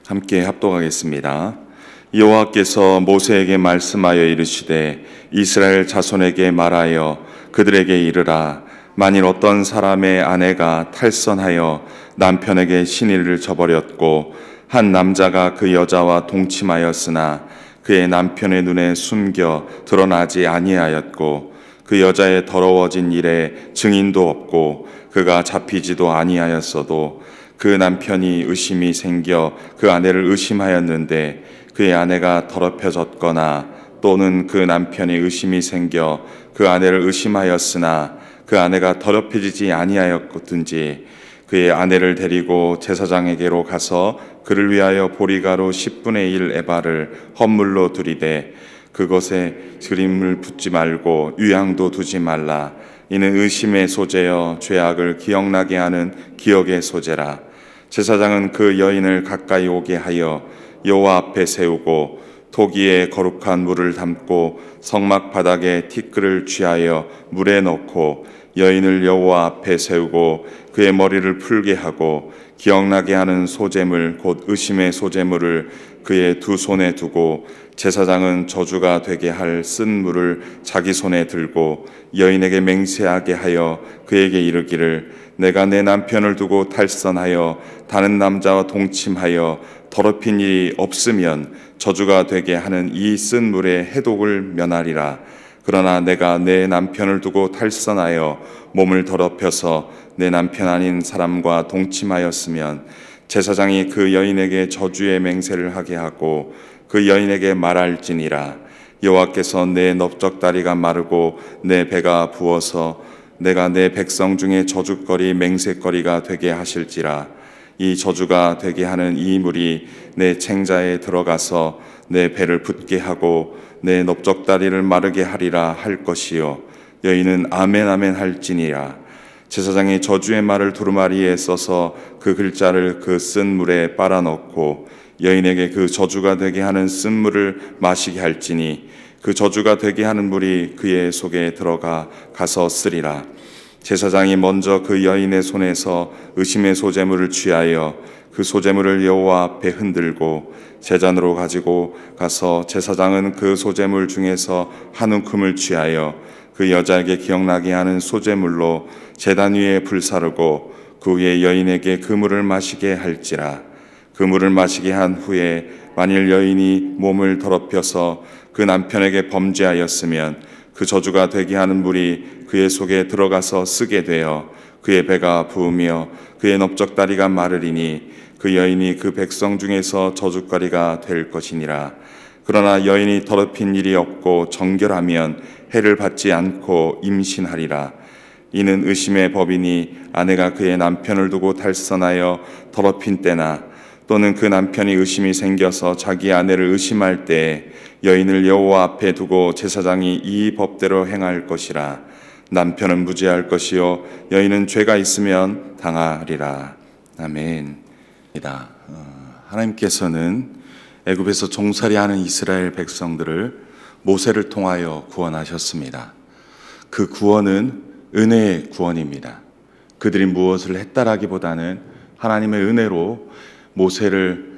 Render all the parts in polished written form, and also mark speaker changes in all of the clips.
Speaker 1: 함께 합독하겠습니다. 여호와께서 모세에게 말씀하여 이르시되 이스라엘 자손에게 말하여 그들에게 이르라. 만일 어떤 사람의 아내가 탈선하여 남편에게 신의를 저버렸고 한 남자가 그 여자와 동침하였으나 그의 남편의 눈에 숨겨 드러나지 아니하였고 그 여자의 더러워진 일에 증인도 없고 그가 잡히지도 아니하였어도 그 남편이 의심이 생겨 그 아내를 의심하였는데 그의 아내가 더럽혀졌거나 또는 그 남편이 의심이 생겨 그 아내를 의심하였으나 그 아내가 더럽혀지지 아니하였든지 그의 아내를 데리고 제사장에게로 가서 그를 위하여 보리가루 10분의 1 에바를 헌물로 드리되 그것에 기름을 붓지 말고 유향도 두지 말라. 이는 의심의 소재여 죄악을 기억나게 하는 기억의 소재라. 제사장은 그 여인을 가까이 오게 하여 여호와 앞에 세우고 토기에 거룩한 물을 담고 성막 바닥에 티끌을 쥐하여 물에 넣고 여인을 여호와 앞에 세우고 그의 머리를 풀게 하고 기억나게 하는 소재물 곧 의심의 소재물을 그의 두 손에 두고 제사장은 저주가 되게 할 쓴 물을 자기 손에 들고 여인에게 맹세하게 하여 그에게 이르기를 내가 내 남편을 두고 탈선하여 다른 남자와 동침하여 더럽힌 일이 없으면 저주가 되게 하는 이 쓴 물의 해독을 면하리라. 그러나 내가 내 남편을 두고 탈선하여 몸을 더럽혀서 내 남편 아닌 사람과 동침하였으면 제사장이 그 여인에게 저주의 맹세를 하게 하고 그 여인에게 말할지니라. 여호와께서 내 넓적다리가 마르고 내 배가 부어서 내가 내 백성 중에 저주거리 맹세거리가 되게 하실지라. 이 저주가 되게 하는 이 물이 내 챙자에 들어가서 내 배를 붓게 하고 내 넓적다리를 마르게 하리라 할 것이요 여인은 아멘 아멘 할지니라. 제사장이 저주의 말을 두루마리에 써서 그 글자를 그 쓴 물에 빨아 넣고 여인에게 그 저주가 되게 하는 쓴 물을 마시게 할지니 그 저주가 되게 하는 물이 그의 속에 들어가 가서 쓰리라. 제사장이 먼저 그 여인의 손에서 의심의 소재물을 취하여 그 소재물을 여호와 앞에 흔들고 제단으로 가지고 가서 제사장은 그 소재물 중에서 한 움큼을 취하여 그 여자에게 기억나게 하는 소재물로 제단 위에 불사르고 그 위에 여인에게 그 물을 마시게 할지라. 그 물을 마시게 한 후에 만일 여인이 몸을 더럽혀서 그 남편에게 범죄하였으면 그 저주가 되게 하는 물이 그의 속에 들어가서 쓰게 되어 그의 배가 부으며 그의 넓적다리가 마르리니 그 여인이 그 백성 중에서 저주거리가 될 것이니라. 그러나 여인이 더럽힌 일이 없고 정결하면 해를 받지 않고 임신하리라. 이는 의심의 법이니 아내가 그의 남편을 두고 탈선하여 더럽힌 때나 또는 그 남편이 의심이 생겨서 자기 아내를 의심할 때에 여인을 여호와 앞에 두고 제사장이 이 법대로 행할 것이라. 남편은 무죄할 것이요 여인은 죄가 있으면 당하리라. 아멘. 하나님께서는 애굽에서 종살이하는 이스라엘 백성들을 모세를 통하여 구원하셨습니다. 그 구원은 은혜의 구원입니다. 그들이 무엇을 했다라기보다는 하나님의 은혜로 모세를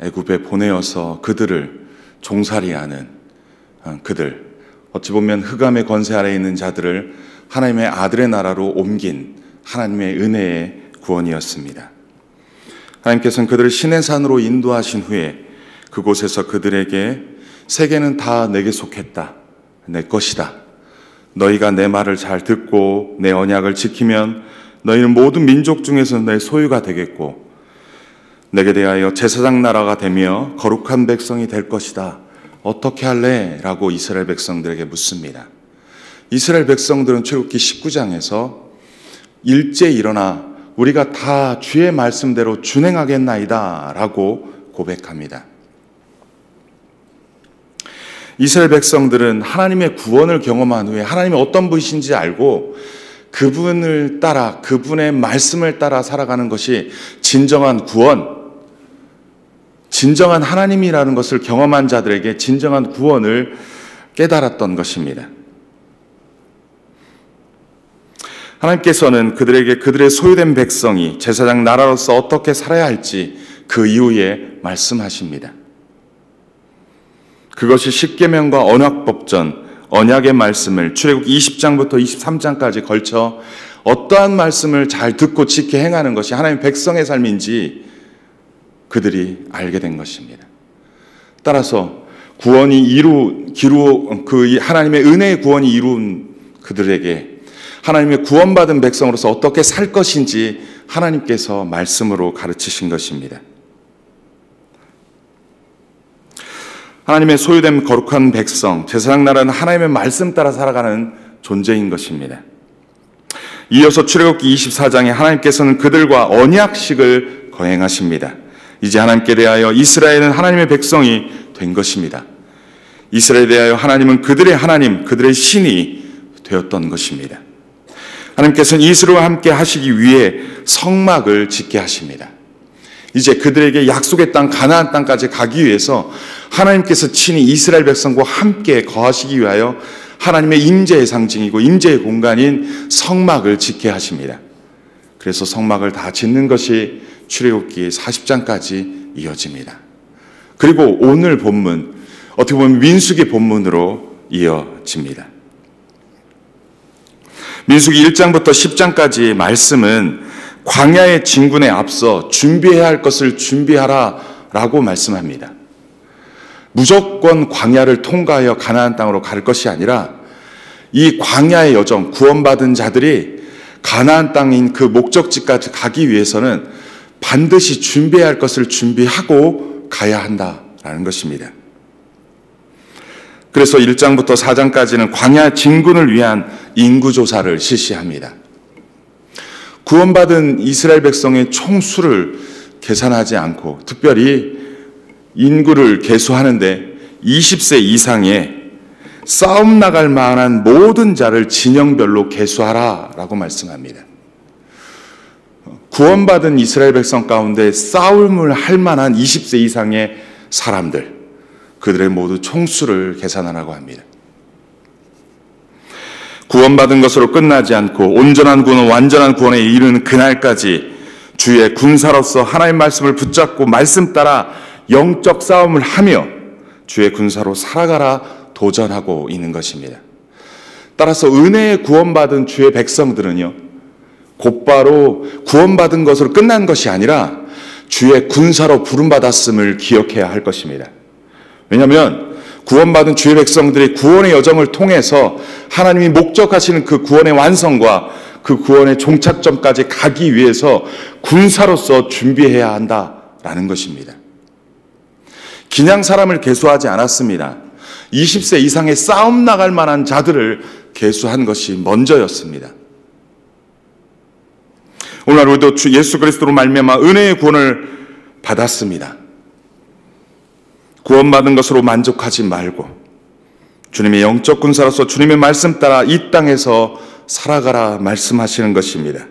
Speaker 1: 애굽에 보내어서 그들을 종살이하는 그들, 어찌 보면 흑암의 권세 아래에 있는 자들을 하나님의 아들의 나라로 옮긴 하나님의 은혜의 구원이었습니다. 하나님께서는 그들을 시내산으로 인도하신 후에 그곳에서 그들에게 세계는 다 내게 속했다. 내 것이다. 너희가 내 말을 잘 듣고 내 언약을 지키면 너희는 모든 민족 중에서 내 소유가 되겠고 내게 대하여 제사장 나라가 되며 거룩한 백성이 될 것이다. 어떻게 할래? 라고 이스라엘 백성들에게 묻습니다. 이스라엘 백성들은 출애굽기 19장에서 일제 일어나 우리가 다 주의 말씀대로 준행하겠나이다 라고 고백합니다. 이스라엘 백성들은 하나님의 구원을 경험한 후에 하나님이 어떤 분이신지 알고 그분을 따라 그분의 말씀을 따라 살아가는 것이 진정한 구원, 진정한 하나님이라는 것을 경험한 자들에게 진정한 구원을 깨달았던 것입니다. 하나님께서는 그들에게 그들의 소유된 백성이 제사장 나라로서 어떻게 살아야 할지 그 이후에 말씀하십니다. 그것이 십계명과 언약법전, 언약의 말씀을 출애굽기 20장부터 23장까지 걸쳐 어떠한 말씀을 잘 듣고 지켜 행하는 것이 하나님의 백성의 삶인지 그들이 알게 된 것입니다. 따라서 하나님의 은혜의 구원이 이룬 그들에게 하나님의 구원받은 백성으로서 어떻게 살 것인지 하나님께서 말씀으로 가르치신 것입니다. 하나님의 소유된 거룩한 백성, 제사장 나라는 하나님의 말씀 따라 살아가는 존재인 것입니다. 이어서 출애굽기 24장에 하나님께서는 그들과 언약식을 거행하십니다. 이제 하나님께 대하여 이스라엘은 하나님의 백성이 된 것입니다. 이스라엘에 대하여 하나님은 그들의 하나님, 그들의 신이 되었던 것입니다. 하나님께서는 이스라엘과 함께 하시기 위해 성막을 짓게 하십니다. 이제 그들에게 약속의 땅 가나안 땅까지 가기 위해서 하나님께서 친히 이스라엘 백성과 함께 거하시기 위하여 하나님의 임재의 상징이고 임재의 공간인 성막을 짓게 하십니다. 그래서 성막을 다 짓는 것이 출애굽기 40장까지 이어집니다. 그리고 오늘 본문, 어떻게 보면 민수기 본문으로 이어집니다. 민수기 1장부터 10장까지 말씀은 광야의 진군에 앞서 준비해야 할 것을 준비하라 라고 말씀합니다. 무조건 광야를 통과하여 가나안 땅으로 갈 것이 아니라 이 광야의 여정, 구원받은 자들이 가나안 땅인 그 목적지까지 가기 위해서는 반드시 준비해야 할 것을 준비하고 가야 한다라는 것입니다. 그래서 1장부터 4장까지는 광야 진군을 위한 인구조사를 실시합니다. 구원받은 이스라엘 백성의 총수를 계산하지 않고 특별히 인구를 계수하는데 20세 이상의 싸움 나갈 만한 모든 자를 진영별로 계수하라라고 말씀합니다. 구원받은 이스라엘 백성 가운데 싸움을 할 만한 20세 이상의 사람들, 그들의 모두 총수를 계산하라고 합니다. 구원받은 것으로 끝나지 않고 온전한 구원, 완전한 구원에 이르는 그날까지 주의 군사로서 하나님의 말씀을 붙잡고 말씀 따라 영적 싸움을 하며 주의 군사로 살아가라 도전하고 있는 것입니다. 따라서 은혜에 구원받은 주의 백성들은요, 곧바로 구원받은 것으로 끝난 것이 아니라 주의 군사로 부름받았음을 기억해야 할 것입니다. 왜냐하면 구원받은 주의 백성들이 구원의 여정을 통해서 하나님이 목적하시는 그 구원의 완성과 그 구원의 종착점까지 가기 위해서 군사로서 준비해야 한다라는 것입니다. 그냥 사람을 계수하지 않았습니다. 20세 이상의 싸움 나갈 만한 자들을 계수한 것이 먼저였습니다. 오늘 우리도 주 예수 그리스도로 말미암아 은혜의 구원을 받았습니다. 구원받은 것으로 만족하지 말고 주님의 영적 군사로서 주님의 말씀 따라 이 땅에서 살아가라 말씀하시는 것입니다.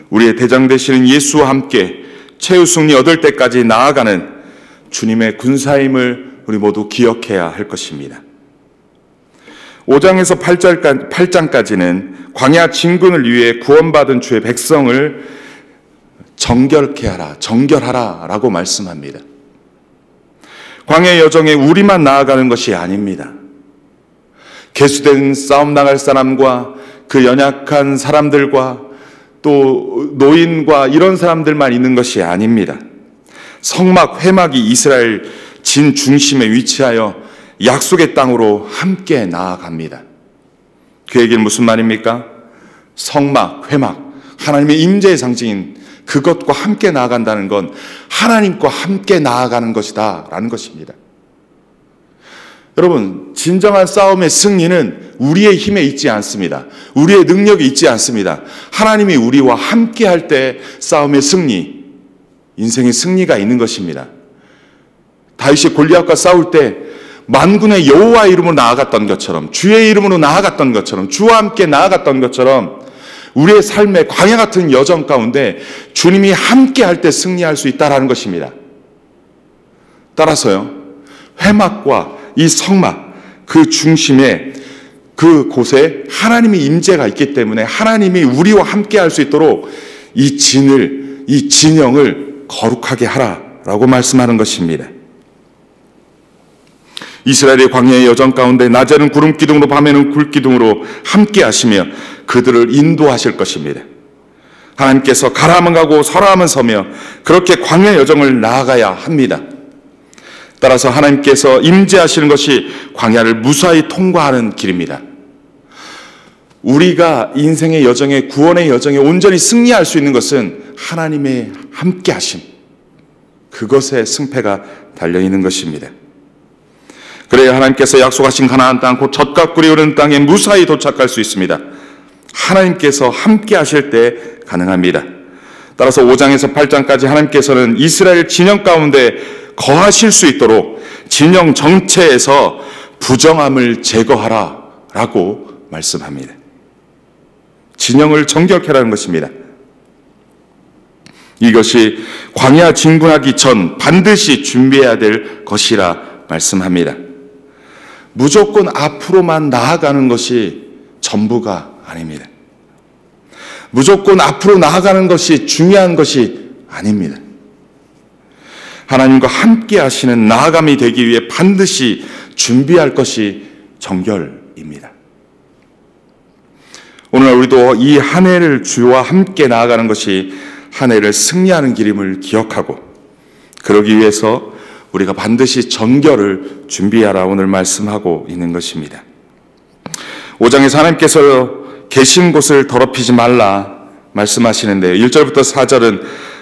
Speaker 1: 우리의 대장 되시는 예수와 함께 최후 승리 얻을 때까지 나아가는 주님의 군사임을 우리 모두 기억해야 할 것입니다. 5장에서 8장까지는 광야 진군을 위해 구원받은 주의 백성을 정결케 하라, 정결하라 라고 말씀합니다. 광야의 여정에 우리만 나아가는 것이 아닙니다. 계수된 싸움 나갈 사람과 그 연약한 사람들과 또 노인과 이런 사람들만 있는 것이 아닙니다. 성막, 회막이 이스라엘 진 중심에 위치하여 약속의 땅으로 함께 나아갑니다. 그 얘기는 무슨 말입니까? 성막, 회막, 하나님의 임재의 상징인 그것과 함께 나아간다는 건 하나님과 함께 나아가는 것이다 라는 것입니다. 여러분, 진정한 싸움의 승리는 우리의 힘에 있지 않습니다. 우리의 능력이 있지 않습니다. 하나님이 우리와 함께 할 때 싸움의 승리, 인생의 승리가 있는 것입니다. 다윗이 골리앗과 싸울 때 만군의 여호와 이름으로 나아갔던 것처럼, 주의 이름으로 나아갔던 것처럼, 주와 함께 나아갔던 것처럼 우리의 삶의 광야 같은 여정 가운데 주님이 함께 할 때 승리할 수 있다는 것입니다. 따라서요, 회막과 이 성막, 그 중심에 그 곳에 하나님의 임재가 있기 때문에 하나님이 우리와 함께 할 수 있도록 이 진영을 거룩하게 하라라고 말씀하는 것입니다. 이스라엘의 광야의 여정 가운데 낮에는 구름 기둥으로 밤에는 불 기둥으로 함께 하시며 그들을 인도하실 것입니다. 하나님께서 가라 하면 가고 서라 하면 서며 그렇게 광야 여정을 나아가야 합니다. 따라서 하나님께서 임재하시는 것이 광야를 무사히 통과하는 길입니다. 우리가 인생의 여정에, 구원의 여정에 온전히 승리할 수 있는 것은 하나님의 함께 하심, 그것에 승패가 달려있는 것입니다. 그래야 하나님께서 약속하신 가나안 땅, 곧 젖과 꿀이 흐르는 땅에 무사히 도착할 수 있습니다. 하나님께서 함께 하실 때 가능합니다. 따라서 5장에서 8장까지 하나님께서는 이스라엘 진영 가운데 거하실 수 있도록 진영 정체에서 부정함을 제거하라 라고 말씀합니다. 진영을 정결케 하라는 것입니다. 이것이 광야 진군하기 전 반드시 준비해야 될 것이라 말씀합니다. 무조건 앞으로만 나아가는 것이 전부가 아닙니다. 무조건 앞으로 나아가는 것이 중요한 것이 아닙니다. 하나님과 함께 하시는 나아감이 되기 위해 반드시 준비할 것이 정결입니다. 오늘 우리도 이 한 해를 주와 함께 나아가는 것이 한 해를 승리하는 길임을 기억하고, 그러기 위해서 우리가 반드시 정결을 준비하라 오늘 말씀하고 있는 것입니다. 5장에서 하나님께서 계신 곳을 더럽히지 말라 말씀하시는데요. 1절부터 4절은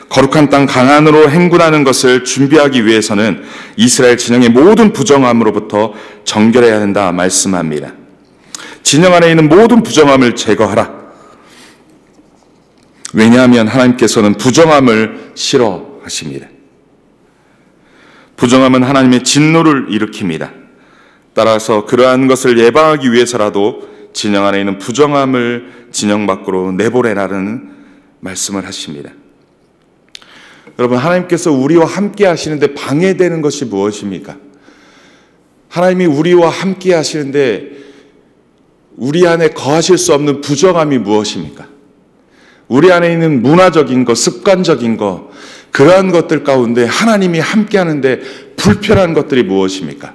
Speaker 1: 거룩한 땅 가나안으로 행군하는 것을 준비하기 위해서는 이스라엘 진영의 모든 부정함으로부터 정결해야 한다 말씀합니다. 진영 안에 있는 모든 부정함을 제거하라. 왜냐하면 하나님께서는 부정함을 싫어하십니다. 부정함은 하나님의 진노를 일으킵니다. 따라서 그러한 것을 예방하기 위해서라도 진영 안에 있는 부정함을 진영 밖으로 내보내라는 말씀을 하십니다. 여러분, 하나님께서 우리와 함께 하시는데 방해되는 것이 무엇입니까? 하나님이 우리와 함께 하시는데 우리 안에 거하실 수 없는 부정함이 무엇입니까? 우리 안에 있는 문화적인 것, 습관적인 것, 그러한 것들 가운데 하나님이 함께 하는데 불편한 것들이 무엇입니까?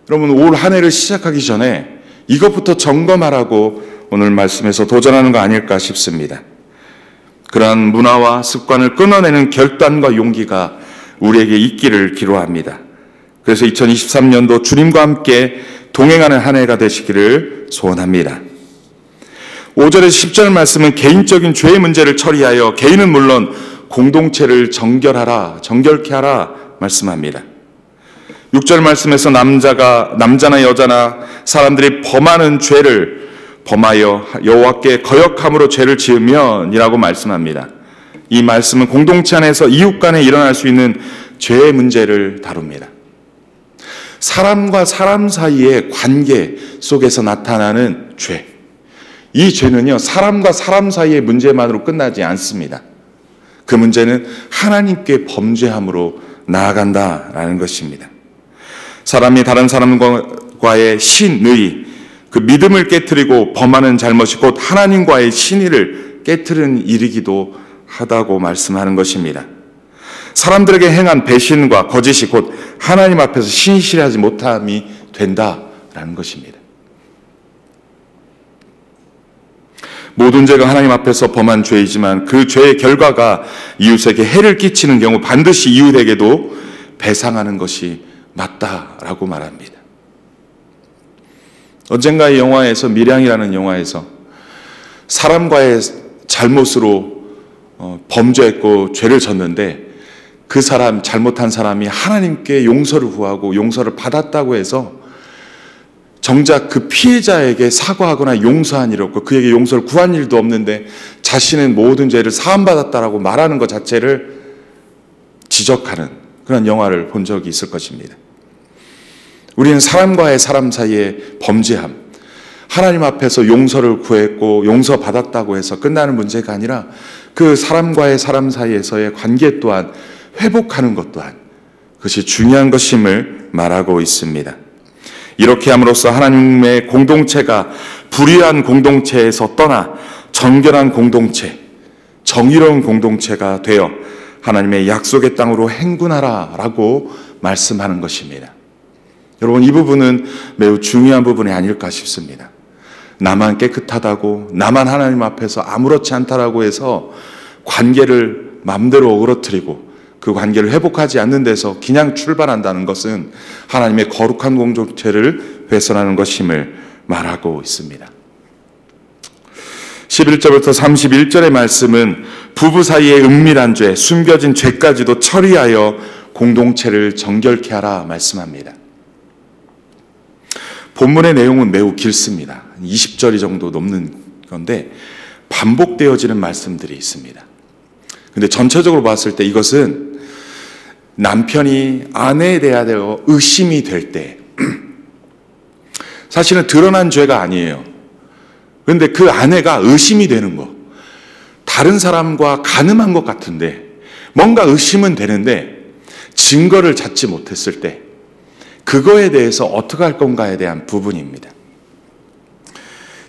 Speaker 1: 여러분, 올 한 해를 시작하기 전에 이것부터 점검하라고 오늘 말씀에서 도전하는 거 아닐까 싶습니다. 그러한 문화와 습관을 끊어내는 결단과 용기가 우리에게 있기를 기도합니다. 그래서 2023년도 주님과 함께 동행하는 한 해가 되시기를 소원합니다. 5절에서 10절 말씀은 개인적인 죄의 문제를 처리하여 개인은 물론 공동체를 정결케 하라 말씀합니다. 6절 말씀에서 남자나 여자나 사람들이 범하는 죄를 범하여 여호와께 거역함으로 죄를 지으면이라고 말씀합니다. 이 말씀은 공동체 안에서 이웃 간에 일어날 수 있는 죄의 문제를 다룹니다. 사람과 사람 사이의 관계 속에서 나타나는 죄. 이 죄는요, 사람과 사람 사이의 문제만으로 끝나지 않습니다. 그 문제는 하나님께 범죄함으로 나아간다라는 것입니다. 사람이 다른 사람과의 신의, 그 믿음을 깨트리고 범하는 잘못이 곧 하나님과의 신의를 깨트리는 일이기도 하다고 말씀하는 것입니다. 사람들에게 행한 배신과 거짓이 곧 하나님 앞에서 신실하지 못함이 된다라는 것입니다. 모든 죄가 하나님 앞에서 범한 죄이지만 그 죄의 결과가 이웃에게 해를 끼치는 경우 반드시 이웃에게도 배상하는 것이 맞다라고 말합니다. 언젠가의 영화에서, 밀양이라는 영화에서 사람과의 잘못으로 범죄했고 죄를 졌는데 그 사람, 잘못한 사람이 하나님께 용서를 구하고 용서를 받았다고 해서 정작 그 피해자에게 사과하거나 용서한 일이 없고 그에게 용서를 구한 일도 없는데 자신은 모든 죄를 사함받았다라고 말하는 것 자체를 지적하는 그런 영화를 본 적이 있을 것입니다. 우리는 사람과의 사람 사이의 범죄함, 하나님 앞에서 용서를 구했고 용서받았다고 해서 끝나는 문제가 아니라 그 사람과의 사람 사이에서의 관계 또한 회복하는 것 또한 그것이 중요한 것임을 말하고 있습니다. 이렇게 함으로써 하나님의 공동체가 불의한 공동체에서 떠나 정결한 공동체, 정의로운 공동체가 되어 하나님의 약속의 땅으로 행군하라 라고 말씀하는 것입니다. 여러분, 이 부분은 매우 중요한 부분이 아닐까 싶습니다. 나만 깨끗하다고, 나만 하나님 앞에서 아무렇지 않다라고 해서 관계를 마음대로 어그러뜨리고 그 관계를 회복하지 않는 데서 그냥 출발한다는 것은 하나님의 거룩한 공동체를 훼손하는 것임을 말하고 있습니다. 11절부터 31절의 말씀은 부부 사이의 은밀한 죄, 숨겨진 죄까지도 처리하여 공동체를 정결케 하라 말씀합니다. 본문의 내용은 매우 길습니다. 20절이 정도 넘는 건데 반복되어지는 말씀들이 있습니다. 근데 전체적으로 봤을 때 이것은 남편이 아내에 대하여 의심이 될 때 사실은 드러난 죄가 아니에요. 그런데 그 아내가 의심이 되는 거, 다른 사람과 가늠한 것 같은데 뭔가 의심은 되는데 증거를 찾지 못했을 때 그거에 대해서 어떻게 할 건가에 대한 부분입니다.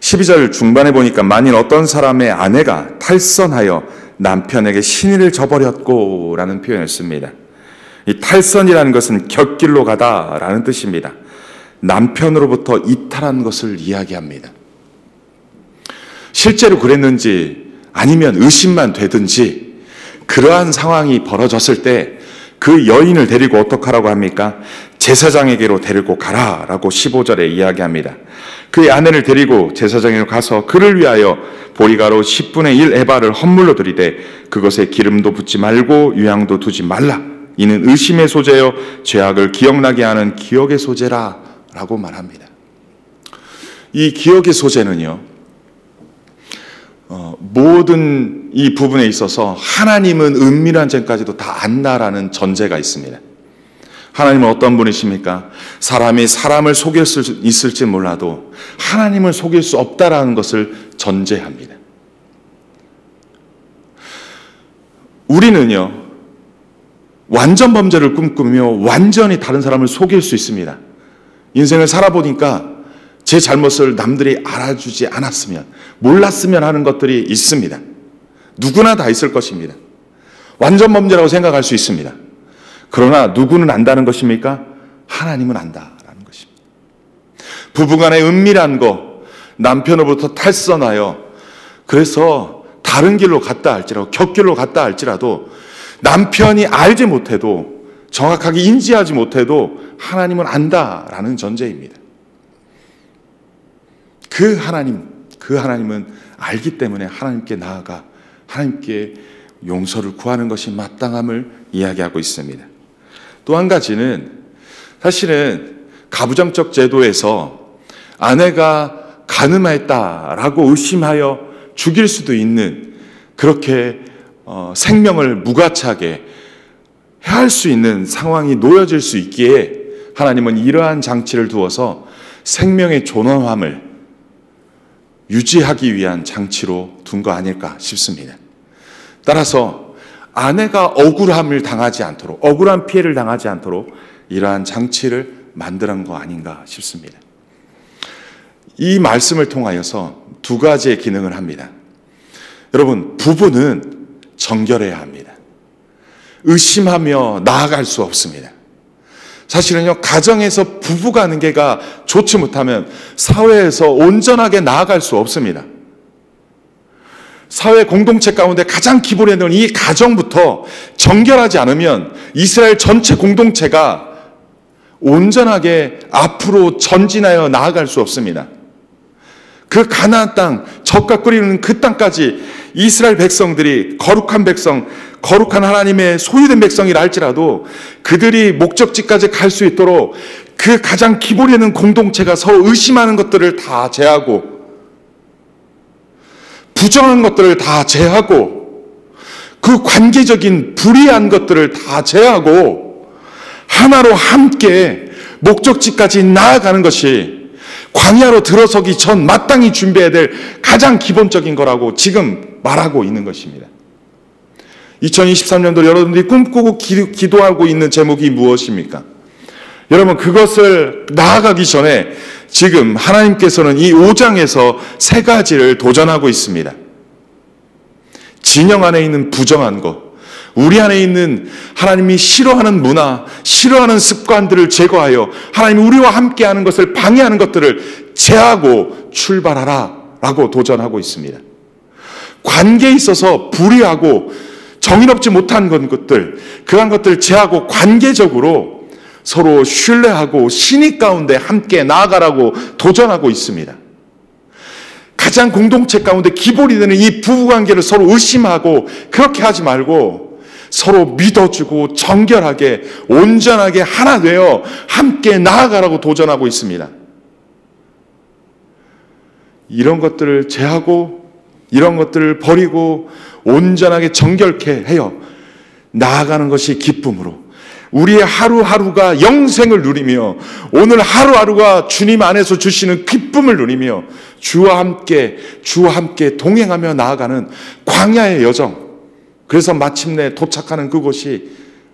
Speaker 1: 12절 중반에 보니까 만일 어떤 사람의 아내가 탈선하여 남편에게 신의를 저버렸고 라는 표현을 씁니다. 이 탈선이라는 것은 곁길로 가다라는 뜻입니다. 남편으로부터 이탈한 것을 이야기합니다. 실제로 그랬는지 아니면 의심만 되든지 그러한 상황이 벌어졌을 때 그 여인을 데리고 어떻게 하라고 합니까? 제사장에게로 데리고 가라라고 15절에 이야기합니다. 그의 아내를 데리고 제사장에게로 가서 그를 위하여 보리가루 10분의 1 에바를 헌물로 드리되 그것에 기름도 붓지 말고 유향도 두지 말라. 이는 의심의 소재요 죄악을 기억나게 하는 기억의 소재라 라고 말합니다. 이 기억의 소재는요, 모든 이 부분에 있어서 하나님은 은밀한 점까지도 다 안다라는 전제가 있습니다. 하나님은 어떤 분이십니까? 사람이 사람을 속일 수 있을지 몰라도 하나님을 속일 수 없다라는 것을 전제합니다. 우리는요, 완전 범죄를 꿈꾸며 완전히 다른 사람을 속일 수 있습니다. 인생을 살아보니까 제 잘못을 남들이 알아주지 않았으면, 몰랐으면 하는 것들이 있습니다. 누구나 다 있을 것입니다. 완전 범죄라고 생각할 수 있습니다. 그러나 누구는 안다는 것입니까? 하나님은 안다라는 것입니다. 부부간의 은밀한 거, 남편으로부터 탈선하여 그래서 다른 길로 갔다 할지라도, 곁길로 갔다 할지라도 남편이 알지 못해도, 정확하게 인지하지 못해도 하나님은 안다라는 전제입니다. 그 하나님은 알기 때문에 하나님께 나아가 하나님께 용서를 구하는 것이 마땅함을 이야기하고 있습니다. 또 한 가지는 사실은 가부장적 제도에서 아내가 간음했다라고 의심하여 죽일 수도 있는, 그렇게 생명을 무가치하게 해할 수 있는 상황이 놓여질 수 있기에 하나님은 이러한 장치를 두어서 생명의 존엄함을 유지하기 위한 장치로 둔 거 아닐까 싶습니다. 따라서 아내가 억울함을 당하지 않도록, 억울한 피해를 당하지 않도록 이러한 장치를 만드는 거 아닌가 싶습니다. 이 말씀을 통하여서 두 가지의 기능을 합니다. 여러분, 부부는 정결해야 합니다. 의심하며 나아갈 수 없습니다. 사실은요, 가정에서 부부관계가 좋지 못하면 사회에서 온전하게 나아갈 수 없습니다. 사회 공동체 가운데 가장 기본에 있는 이 가정부터 정결하지 않으면 이스라엘 전체 공동체가 온전하게 앞으로 전진하여 나아갈 수 없습니다. 그 가나안 땅, 젖과 꿀이 흐르는 그 땅까지 이스라엘 백성들이 거룩한 백성, 거룩한 하나님의 소유된 백성이라 할지라도 그들이 목적지까지 갈 수 있도록 그 가장 기본에 있는 공동체가 서로 의심하는 것들을 다 제하고, 부정한 것들을 다 제하고, 그 관계적인 불의한 것들을 다 제하고 하나로 함께 목적지까지 나아가는 것이 광야로 들어서기 전 마땅히 준비해야 될 가장 기본적인 거라고 지금 말하고 있는 것입니다. 2023년도 여러분들이 꿈꾸고 기도하고 있는 제목이 무엇입니까? 여러분, 그것을 나아가기 전에 지금 하나님께서는 이 5장에서 세 가지를 도전하고 있습니다. 진영 안에 있는 부정한 것, 우리 안에 있는 하나님이 싫어하는 문화, 싫어하는 습관들을 제거하여 하나님이 우리와 함께하는 것을 방해하는 것들을 제하고 출발하라 라고 도전하고 있습니다. 관계에 있어서 불의하고 정의롭지 못한 것들, 그러한 것들을 제하고 관계적으로 서로 신뢰하고 신의 가운데 함께 나아가라고 도전하고 있습니다. 가장 공동체 가운데 기본이 되는 이 부부관계를 서로 의심하고 그렇게 하지 말고 서로 믿어주고 정결하게 온전하게 하나 되어 함께 나아가라고 도전하고 있습니다. 이런 것들을 제하고 이런 것들을 버리고 온전하게 정결케 해요. 나아가는 것이 기쁨으로 우리의 하루하루가 영생을 누리며 오늘 하루하루가 주님 안에서 주시는 기쁨을 누리며 주와 함께 동행하며 나아가는 광야의 여정. 그래서 마침내 도착하는 그곳이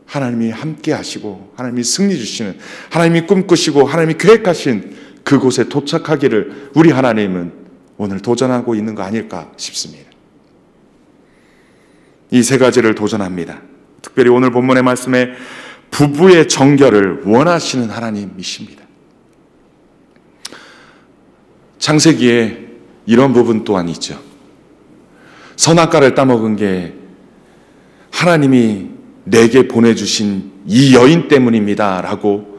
Speaker 1: 하나님이 함께 하시고 하나님이 승리 주시는, 하나님이 꿈꾸시고 하나님이 계획하신 그곳에 도착하기를 우리 하나님은 오늘 도전하고 있는 거 아닐까 싶습니다. 이 세 가지를 도전합니다. 특별히 오늘 본문의 말씀에 부부의 정결을 원하시는 하나님이십니다. 창세기에 이런 부분 또한 있죠. 선악과를 따먹은 게 하나님이 내게 보내주신 이 여인 때문입니다 라고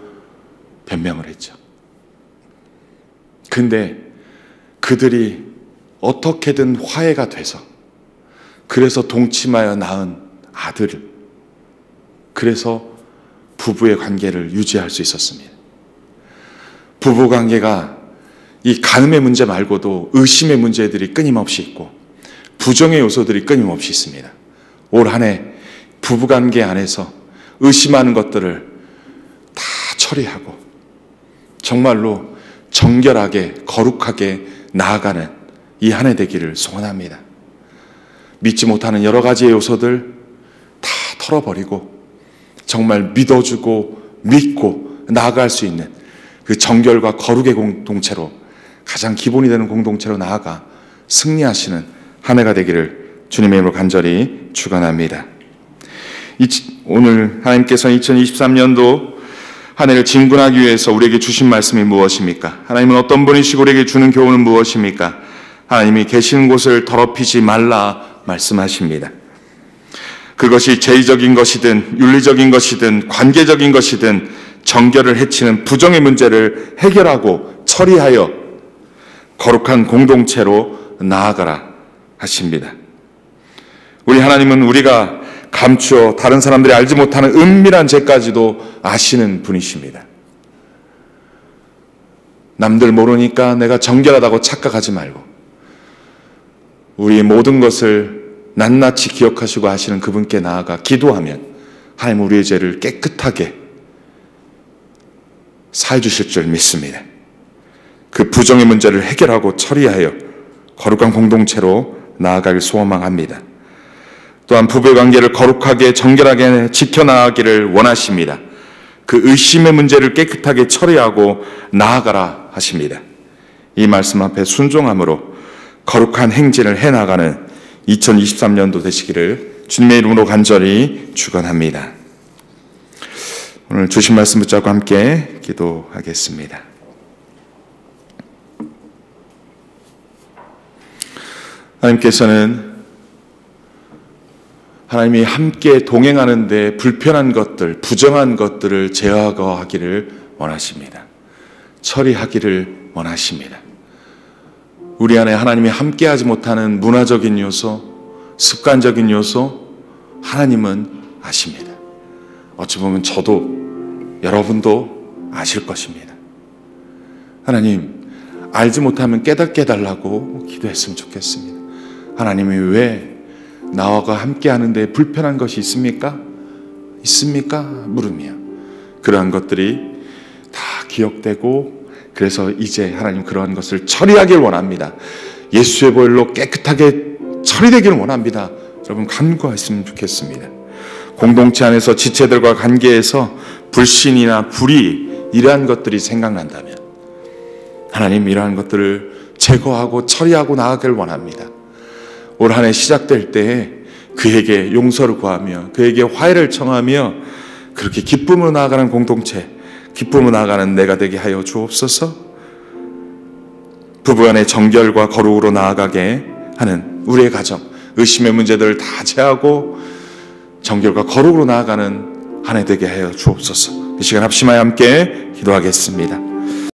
Speaker 1: 변명을 했죠. 근데 그들이 어떻게든 화해가 돼서 그래서 동침하여 낳은 아들을, 그래서 부부의 관계를 유지할 수 있었습니다. 부부관계가 이 간음의 문제 말고도 의심의 문제들이 끊임없이 있고 부정의 요소들이 끊임없이 있습니다. 올 한 해 부부관계 안에서 의심하는 것들을 다 처리하고 정말로 정결하게 거룩하게 나아가는 이 한 해 되기를 소원합니다. 믿지 못하는 여러 가지의 요소들 다 털어버리고 정말 믿어주고 믿고 나아갈 수 있는 그 정결과 거룩의 공동체로, 가장 기본이 되는 공동체로 나아가 승리하시는 한 해가 되기를 주님의 이름으로 간절히 축원합니다. 오늘 하나님께서는 2023년도 한 해를 진군하기 위해서 우리에게 주신 말씀이 무엇입니까? 하나님은 어떤 분이시고 우리에게 주는 교훈은 무엇입니까? 하나님이 계시는 곳을 더럽히지 말라 말씀하십니다. 그것이 제의적인 것이든 윤리적인 것이든 관계적인 것이든 정결을 해치는 부정의 문제를 해결하고 처리하여 거룩한 공동체로 나아가라 하십니다. 우리 하나님은 우리가 감추어 다른 사람들이 알지 못하는 은밀한 죄까지도 아시는 분이십니다. 남들 모르니까 내가 정결하다고 착각하지 말고 우리의 모든 것을 낱낱이 기억하시고 하시는 그분께 나아가 기도하면 하나님 우리의 죄를 깨끗하게 사해 주실 줄 믿습니다. 그 부정의 문제를 해결하고 처리하여 거룩한 공동체로 나아가길 소망합니다. 또한 부부의 관계를 거룩하게 정결하게 지켜나가기를 원하십니다. 그 의심의 문제를 깨끗하게 처리하고 나아가라 하십니다. 이 말씀 앞에 순종함으로 거룩한 행진을 해나가는 2023년도 되시기를 주님의 이름으로 간절히 축원합니다. 오늘 주신 말씀 붙잡고 함께 기도하겠습니다. 하나님께서는 하나님이 함께 동행하는데 불편한 것들, 부정한 것들을 제어하기를 원하십니다. 처리하기를 원하십니다. 우리 안에 하나님이 함께하지 못하는 문화적인 요소, 습관적인 요소, 하나님은 아십니다. 어찌 보면 저도 여러분도 아실 것입니다. 하나님, 알지 못하면 깨닫게 해달라고 기도했으면 좋겠습니다. 하나님이 왜 나와 함께 하는데 불편한 것이 있습니까? 있습니까? 물으며 그러한 것들이 다 기억되고, 그래서 이제 하나님 그러한 것을 처리하길 원합니다. 예수의 보혈로 깨끗하게 처리되기를 원합니다. 여러분 간구하셨으면 좋겠습니다. 공동체 안에서 지체들과 관계에서 불신이나 불의 이러한 것들이 생각난다면 하나님 이러한 것들을 제거하고 처리하고 나아가길 원합니다. 올 한 해 시작될 때에
Speaker 2: 그에게 용서를 구하며 그에게 화해를 청하며 그렇게 기쁨으로 나아가는 공동체, 기쁨으로 나아가는 내가 되게 하여 주옵소서. 부부간의 정결과 거룩으로 나아가게 하는 우리의 가정, 의심의 문제들을 다 제하고 정결과 거룩으로 나아가는 한 해 되게 하여 주옵소서. 이 시간 합심하여 함께 기도하겠습니다.